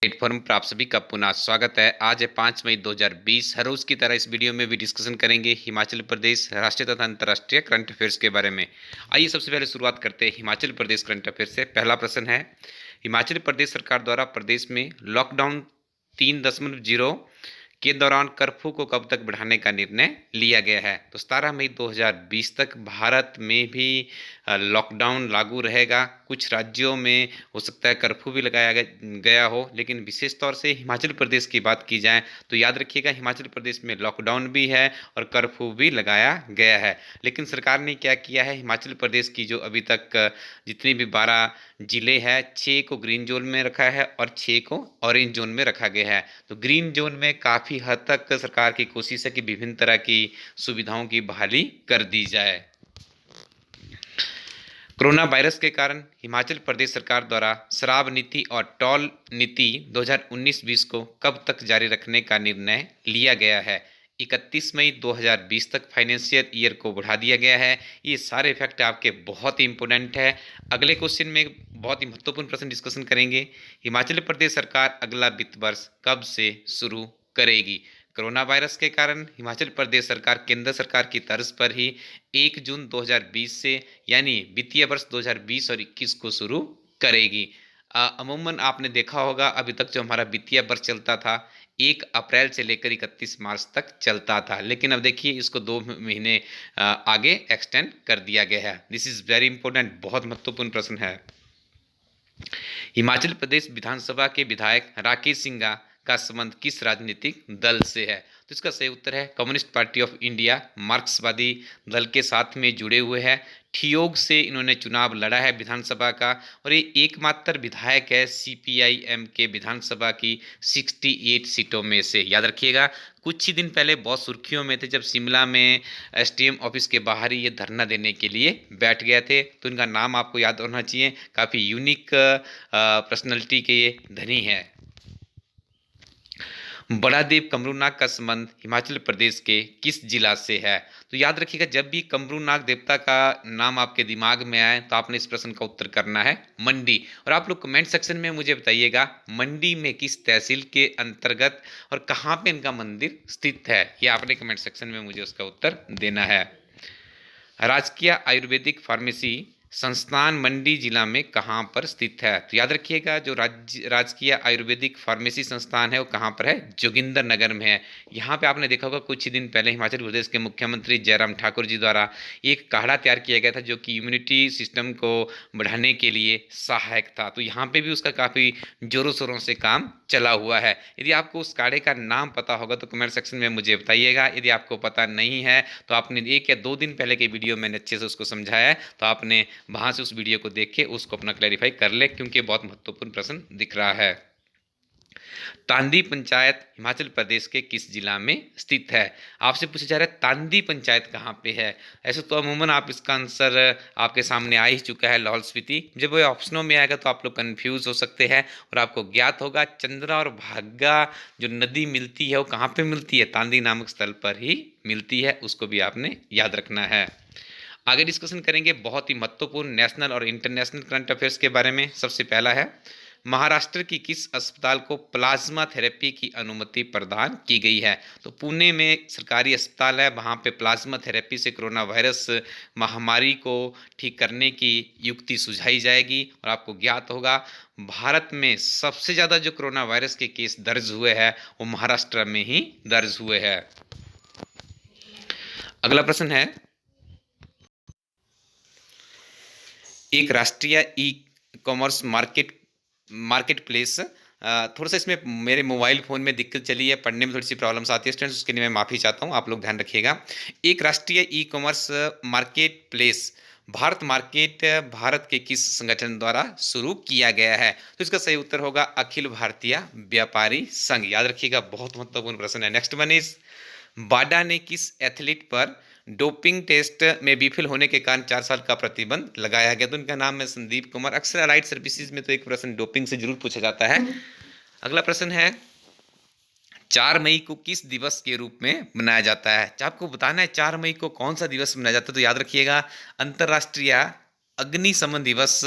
Platform पर आप सभी का पुनः स्वागत है। आज है 5 मई 2020। हर रोज की तरह इस वीडियो में भी डिस्कशन करेंगे हिमाचल प्रदेश राष्ट्रीय तथा अंतर्राष्ट्रीय करंट अफेयर्स के बारे में। आइए सबसे पहले शुरुआत करते हैं हिमाचल प्रदेश करंट अफेयर्स से। पहला प्रश्न है, हिमाचल प्रदेश सरकार द्वारा प्रदेश में लॉकडाउन 3.0 के दौरान कर्फ्यू को कब तक बढ़ाने का निर्णय लिया गया है। तो 17 मई 2020 तक भारत में भी लॉकडाउन लागू रहेगा। कुछ राज्यों में हो सकता है कर्फ्यू भी लगाया गया हो, लेकिन विशेष तौर से हिमाचल प्रदेश की बात की जाए तो याद रखिएगा हिमाचल प्रदेश में लॉकडाउन भी है और कर्फ्यू भी लगाया गया है। लेकिन सरकार ने क्या किया है, हिमाचल प्रदेश की जो अभी तक जितनी भी 12 जिले हैं, 6 को ग्रीन जोन में रखा है और 6 को ऑरेंज जोन में रखा गया है। तो ग्रीन जोन में काफ़ी हद तक सरकार की कोशिश है कि विभिन्न तरह की सुविधाओं की बहाली कर दी जाए। कोरोना वायरस के कारण हिमाचल प्रदेश सरकार द्वारा शराब नीति और टोल नीति 2019-20 को कब तक जारी रखने का निर्णय लिया गया है। 31 मई 2020 तक फाइनेंशियल ईयर को बढ़ा दिया गया है। ये सारे फैक्ट आपके बहुत ही इंपॉर्टेंट है। अगले क्वेश्चन में बहुत ही महत्वपूर्ण प्रश्न डिस्कशन करेंगे। हिमाचल प्रदेश सरकार अगला वित्त वर्ष कब से शुरू करेगी। कोरोना वायरस के कारण हिमाचल प्रदेश सरकार केंद्र सरकार की तर्ज पर ही 1 जून 2020 से यानी वित्तीय वर्ष 2020 और 21 को शुरू करेगी। अमूमन आपने देखा होगा अभी तक जो हमारा वित्तीय वर्ष चलता था 1 अप्रैल से लेकर 31 मार्च तक चलता था, लेकिन अब देखिए इसको 2 महीने आगे एक्सटेंड कर दिया गया है। दिस इज वेरी इंपॉर्टेंट, बहुत महत्वपूर्ण प्रश्न है। हिमाचल प्रदेश विधानसभा के विधायक राकेश सिंघा का संबंध किस राजनीतिक दल से है। तो इसका सही उत्तर है कम्युनिस्ट पार्टी ऑफ इंडिया, मार्क्सवादी दल के साथ में जुड़े हुए हैं। ठियोग से इन्होंने चुनाव लड़ा है विधानसभा का और ये एकमात्र विधायक है सीपीआईएम के विधानसभा की 68 सीटों में से। याद रखिएगा कुछ ही दिन पहले बहुत सुर्खियों में थे जब शिमला में एसडीएम ऑफिस के बाहर ही ये धरना देने के लिए बैठ गए थे। तो इनका नाम आपको याद होना चाहिए, काफ़ी यूनिक पर्सनैलिटी के ये धनी है। बड़ादेव कमरूनाग का संबंध हिमाचल प्रदेश के किस जिला से है। तो याद रखिएगा जब भी कमरूनाग देवता का नाम आपके दिमाग में आए तो आपने इस प्रश्न का उत्तर करना है मंडी। और आप लोग कमेंट सेक्शन में मुझे बताइएगा मंडी में किस तहसील के अंतर्गत और कहाँ पे इनका मंदिर स्थित है, ये आपने कमेंट सेक्शन में मुझे उसका उत्तर देना है। राजकीय आयुर्वेदिक फार्मेसी संस्थान मंडी जिला में कहाँ पर स्थित है। तो याद रखिएगा जो राजकीय आयुर्वेदिक फार्मेसी संस्थान है वो कहाँ पर है, जोगिंदर नगर में है। यहाँ पे आपने देखा होगा कुछ ही दिन पहले हिमाचल प्रदेश के मुख्यमंत्री जयराम ठाकुर जी द्वारा एक काढ़ा तैयार किया गया था जो कि इम्यूनिटी सिस्टम को बढ़ाने के लिए सहायक था। तो यहाँ पे भी उसका काफ़ी जोरों शोरों से काम चला हुआ है। यदि आपको उस काढ़े का नाम पता होगा तो कमेंट सेक्शन में मुझे बताइएगा। यदि आपको पता नहीं है तो आपने 1 या 2 दिन पहले के वीडियो मैंने अच्छे से उसको समझाया है, तो आपने वहाँ से उस वीडियो को देख के उसको अपना क्लैरिफाई कर ले, क्योंकि बहुत महत्वपूर्ण प्रश्न दिख रहा है। तांदी पंचायत हिमाचल प्रदेश के किस जिला में स्थित है। आपसे पूछा जा रहा है तांदी पंचायत कहाँ पे है। ऐसे तो अमूमन आप इसका आंसर आपके सामने आ ही चुका है, लाहौल स्पीति। जब वो ऑप्शनों में आएगा तो आप लोग कंफ्यूज हो सकते हैं और आपको ज्ञात होगा चंद्रा और भागा जो नदी मिलती है वो कहाँ पे मिलती है, तांदी नामक स्थल पर ही मिलती है। उसको भी आपने याद रखना है। आगे डिस्कशन करेंगे बहुत ही महत्वपूर्ण नेशनल और इंटरनेशनल करंट अफेयर्स के बारे में। सबसे पहला है महाराष्ट्र की किस अस्पताल को प्लाज्मा थेरेपी की अनुमति प्रदान की गई है। तो पुणे में सरकारी अस्पताल है, वहाँ पे प्लाज्मा थेरेपी से कोरोना वायरस महामारी को ठीक करने की युक्ति सुझाई जाएगी। और आपको ज्ञात होगा भारत में सबसे ज़्यादा जो कोरोना वायरस के केस दर्ज हुए हैं वो महाराष्ट्र में ही दर्ज हुए हैं। अगला प्रश्न है एक राष्ट्रीय ई कॉमर्स मार्केट प्लेस। थोड़ा सा इसमें मेरे मोबाइल फ़ोन में दिक्कत चली है, पढ़ने में थोड़ी सी प्रॉब्लम्स आती है स्टूडेंट्स, उसके लिए मैं माफ़ी चाहता हूँ, आप लोग ध्यान रखिएगा। एक राष्ट्रीय e commerce market place Bharat के किस संगठन द्वारा शुरू किया गया है। तो इसका सही उत्तर होगा अखिल भारतीय व्यापारी संघ। याद रखिएगा बहुत महत्वपूर्ण प्रश्न है। नेक्स्ट वन इज बाडा ने किस एथलीट पर डोपिंग टेस्ट में विफल होने के कारण 4 साल का प्रतिबंध लगाया गया। तो उनका नाम है संदीप कुमार। अक्सर अलाइड सर्विसेज में तो एक प्रश्न डोपिंग से जरूर पूछा जाता है। अगला प्रश्न है 4 मई को किस दिवस के रूप में मनाया जाता है। आपको बताना है 4 मई को कौन सा दिवस मनाया जाता है। तो याद रखिएगा अंतर्राष्ट्रीय अग्निशमन दिवस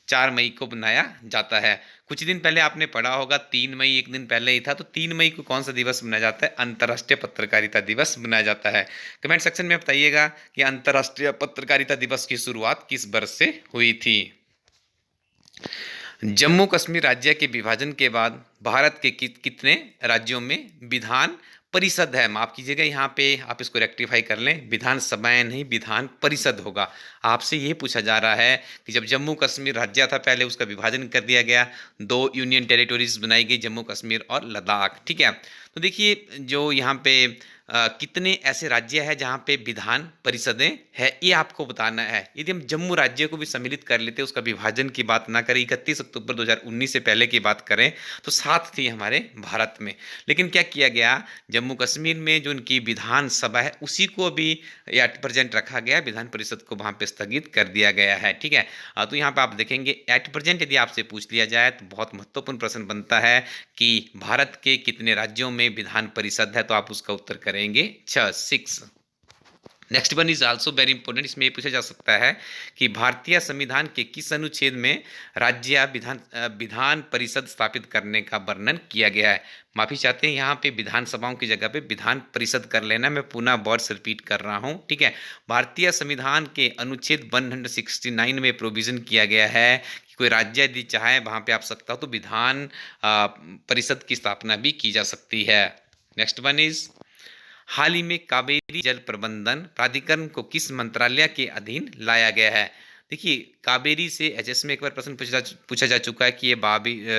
4 मई को मनाया जाता है? कुछ दिन पहले आपने पढ़ा होगा 3 मई एक दिन पहले ही था, तो 3 मई को कौन सा दिवस मनाया जाता है? अंतर्राष्ट्रीय पत्रकारिता दिवस मनाया जाता है। कमेंट सेक्शन में बताइएगा कि अंतर्राष्ट्रीय पत्रकारिता दिवस की शुरुआत किस वर्ष से हुई थी। जम्मू कश्मीर राज्य के विभाजन के बाद भारत के कितने राज्यों में विधान परिषद है? माफ कीजिएगा, यहाँ पे आप इसको रेक्टिफाई कर लें, विधानसभाएं नहीं विधान परिषद होगा। आपसे ये पूछा जा रहा है कि जब जम्मू कश्मीर राज्य था पहले उसका विभाजन कर दिया गया, दो यूनियन टेरिटोरीज बनाई गई, जम्मू कश्मीर और लद्दाख, ठीक है। तो देखिए जो यहाँ पे कितने ऐसे राज्य हैं जहाँ पे विधान परिषदें है, ये आपको बताना है। यदि हम जम्मू राज्य को भी सम्मिलित कर लेते, उसका विभाजन की बात ना करें, 31 अक्टूबर 2019 से पहले की बात करें तो 7 थी हमारे भारत में। लेकिन क्या किया गया, जम्मू कश्मीर में जो उनकी विधानसभा है उसी को भी एट प्रेजेंट रखा गया, विधान परिषद को वहाँ पे स्थगित कर दिया गया है, ठीक है। तो यहाँ पे आप देखेंगे एट प्रेजेंट यदि आपसे पूछ लिया जाए तो बहुत महत्वपूर्ण प्रश्न बनता है कि भारत के कितने राज्यों में विधान परिषद है, तो आप उसका उत्तर करेंगे 6। Next one is also very important. इसमें ये पूछा जा सकता है कि भारतीय संविधान के किस अनुच्छेद में राज्य या विधान परिषद स्थापित करने का वर्णन किया गया है? माफी चाहते हैं, यहाँ पे विधानसभाओं की जगह पे विधान परिषद कर लेना, मैं पुनः वर्ड्स रिपीट कर रहा हूँ, ठीक है। भारतीय संविधान के अनुच्छेद 169 में प्रोविजन किया गया है कि कोई राज्य यदि चाहे वहाँ पे आप सकता हो तो विधान परिषद की स्थापना भी की जा सकती है। नेक्स्ट वन इज हाल ही में कावेरी जल प्रबंधन प्राधिकरण को किस मंत्रालय के अधीन लाया गया है? देखिए कावेरी से एचएस में एक बार प्रश्न पूछा जा चुका है कि ये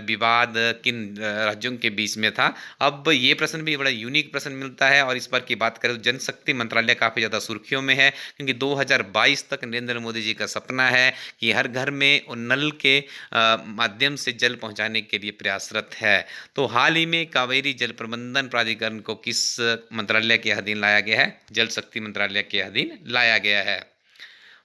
विवाद किन राज्यों के बीच में था। अब ये प्रश्न भी बड़ा यूनिक प्रश्न मिलता है, और इस बार की बात करें तो जल शक्ति मंत्रालय काफ़ी ज़्यादा सुर्खियों में है, क्योंकि 2022 तक नरेंद्र मोदी जी का सपना है कि हर घर में नल के माध्यम से जल पहुंचाने के लिए प्रयासरत है। तो हाल ही में कावेरी जल प्रबंधन प्राधिकरण को किस मंत्रालय के अधीन लाया गया है? जल शक्ति मंत्रालय के अधीन लाया गया है।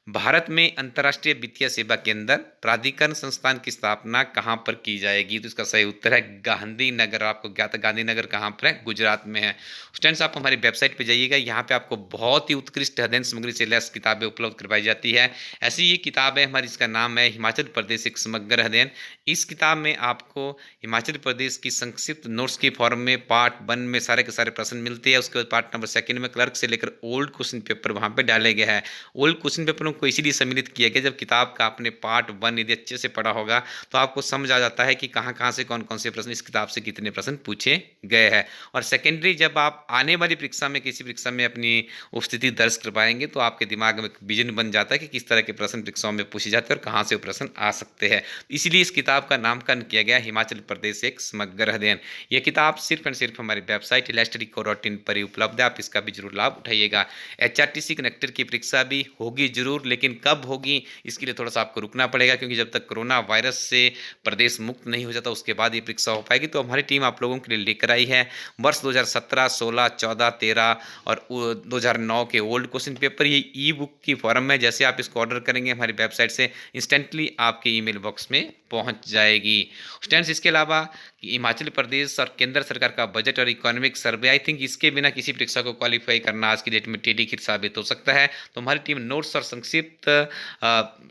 भारत में अंतर्राष्ट्रीय वित्तीय सेवा केंद्र प्राधिकरण संस्थान की स्थापना कहाँ पर की जाएगी? तो इसका सही उत्तर है गांधीनगर। आपको ज्ञात गांधीनगर कहाँ पर है? गुजरात में है। स्टूडेंट्स आप हमारी वेबसाइट पे जाइएगा, यहाँ पे आपको बहुत ही उत्कृष्ट अध्ययन सामग्री से लैस किताबें उपलब्ध करवाई जाती है। ऐसी ये किताब है हमारी, इसका नाम है हिमाचल प्रदेश एक समग्र अध्ययन। इस किताब में आपको हिमाचल प्रदेश की संक्षिप्त नोट्स की फॉर्म में पार्ट 1 में सारे के सारे प्रश्न मिलते हैं। उसके बाद पार्ट नंबर 2 में क्लर्क से लेकर ओल्ड क्वेश्चन पेपर वहाँ पे डाले गए हैं। ओल्ड क्वेश्चन पेपरों को इसीलिए सम्मिलित किया गया, जब किताब का आपने पार्ट 1 यदि अच्छे से पढ़ा होगा तो आपको समझ आ जाता है कि कहाँ कहाँ से कौन कौन से प्रश्न इस किताब से कितने प्रश्न पूछे गए हैं। और सेकेंडरी जब आप आने वाली परीक्षा में किसी परीक्षा में अपनी उपस्थिति दर्ज कर पाएंगे तो आपके दिमाग में एक विजन बन जाता है कि किस तरह के प्रश्न परीक्षाओं में पूछे जाते हैं और कहाँ से वो प्रश्न आ सकते हैं। इसलिए इस किताब का नामकरण किया गया हिमाचल प्रदेश एक समग्र अध्ययन। यह किताब सिर्फ एंड सिर्फ हमारी वेबसाइट elasticco.in पर ही उपलब्ध है, आप इसका भी जरूर लाभ उठाइएगा। HRTC कनेक्टर की परीक्षा भी होगी जरूर, लेकिन कब होगी इसके लिए थोड़ा सा आपको रुकना पड़ेगा, क्योंकि जब तक कोरोना वायरस से प्रदेश मुक्त नहीं हो जाता उसके बाद ये परीक्षा हो पाएगी। तो हमारी टीम आप लोगों के लिए लेकर आई है वर्ष 2017, 16, 14, 13 और 2009 के ओल्ड क्वेश्चन पेपर। ये ई बुक की फॉर्म में जैसे आप इसको ऑर्डर करेंगे हमारी वेबसाइट से इंस्टेंटली आपके ईमेल बॉक्स में पहुंच जाएगी। स्टूडेंट्स इसके अलावा हिमाचल प्रदेश और केंद्र सरकार का बजट और इकोनॉमिक सर्वे, आई थिंक इसके बिना किसी परीक्षा को क्वालिफाई करना आज की डेट में टेढ़ी खीर साबित हो सकता है। तो हमारी टीम नोट्स और संक्षिप्त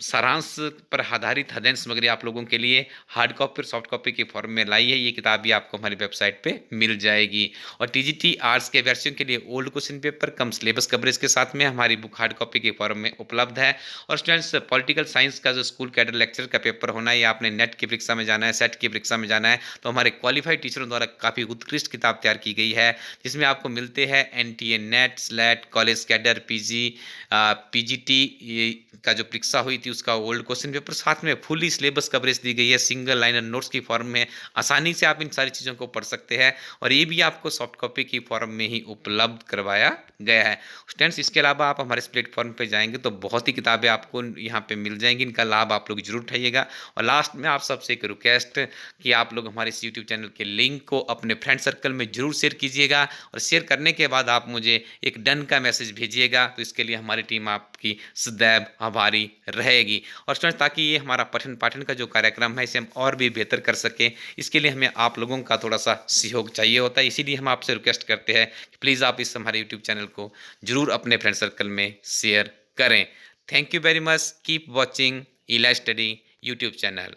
सारांश पर आधारित अध्ययन सामग्री आप लोगों के लिए हार्ड कॉपी और सॉफ्ट कॉपी के फॉर्म में लाई है। ये किताब भी आपको हमारी वेबसाइट पे मिल जाएगी। और टीजीटी आर्ट्स के अभ्यर्थियों के लिए ओल्ड क्वेश्चन पेपर कम सिलेबस कवरेज के साथ में हमारी बुक हार्ड कॉपी के फॉर्म में उपलब्ध है। और स्टूडेंट्स पॉलिटिकल साइंस का जो स्कूल कैडर लेक्चर का पेपर होना है, या आपने नेट की परीक्षा में जाना है, सेट की परीक्षा में जाना है, तो हमारे क्वालिफाइड टीचरों द्वारा काफ़ी उत्कृष्ट किताब तैयार की गई है, जिसमें आपको मिलते हैं NTA net, slate, college cadre, PGT का जो परीक्षा हुई थी उसका ओल्ड क्वेश्चन पेपर, साथ में फुली सिलेबस कवरेज दी गई है सिंगल लाइनर नोट्स की फॉर्म में। आसानी से आप इन सारी चीज़ों को पढ़ सकते हैं, और ये भी आपको सॉफ्ट कॉपी की फॉर्म में ही उपलब्ध करवाया गया है। स्टूडेंट्स इसके अलावा आप हमारे इस प्लेटफॉर्म पर जाएंगे तो बहुत ही किताबें आपको यहाँ पे मिल जाएंगी, इनका लाभ आप लोग जरूर उठाइएगा। और लास्ट में आप सबसे एक रिक्वेस्ट कि आप लोग हमारे इस यूट्यूब चैनल के लिंक को अपने फ्रेंड सर्कल में जरूर शेयर कीजिएगा, और शेयर करने के बाद आप मुझे एक डन का मैसेज भेजिएगा। तो इसके लिए हमारी टीम आपकी सदैव आभारी रहेगी। और स्टूडेंट्स ताकि ये हमारा पठन पाठन का जो कार्यक्रम है इसे हम और भी बेहतर कर सकें, इसके लिए हमें आप लोगों का थोड़ा सा सहयोग चाहिए होता है। इसीलिए हम आपसे रिक्वेस्ट करते हैं कि प्लीज़ आप इस हमारे यूट्यूब चैनल को जरूर अपने फ्रेंड सर्कल में शेयर करें। Thank you very much, keep watching इला स्टडी यूट्यूब चैनल।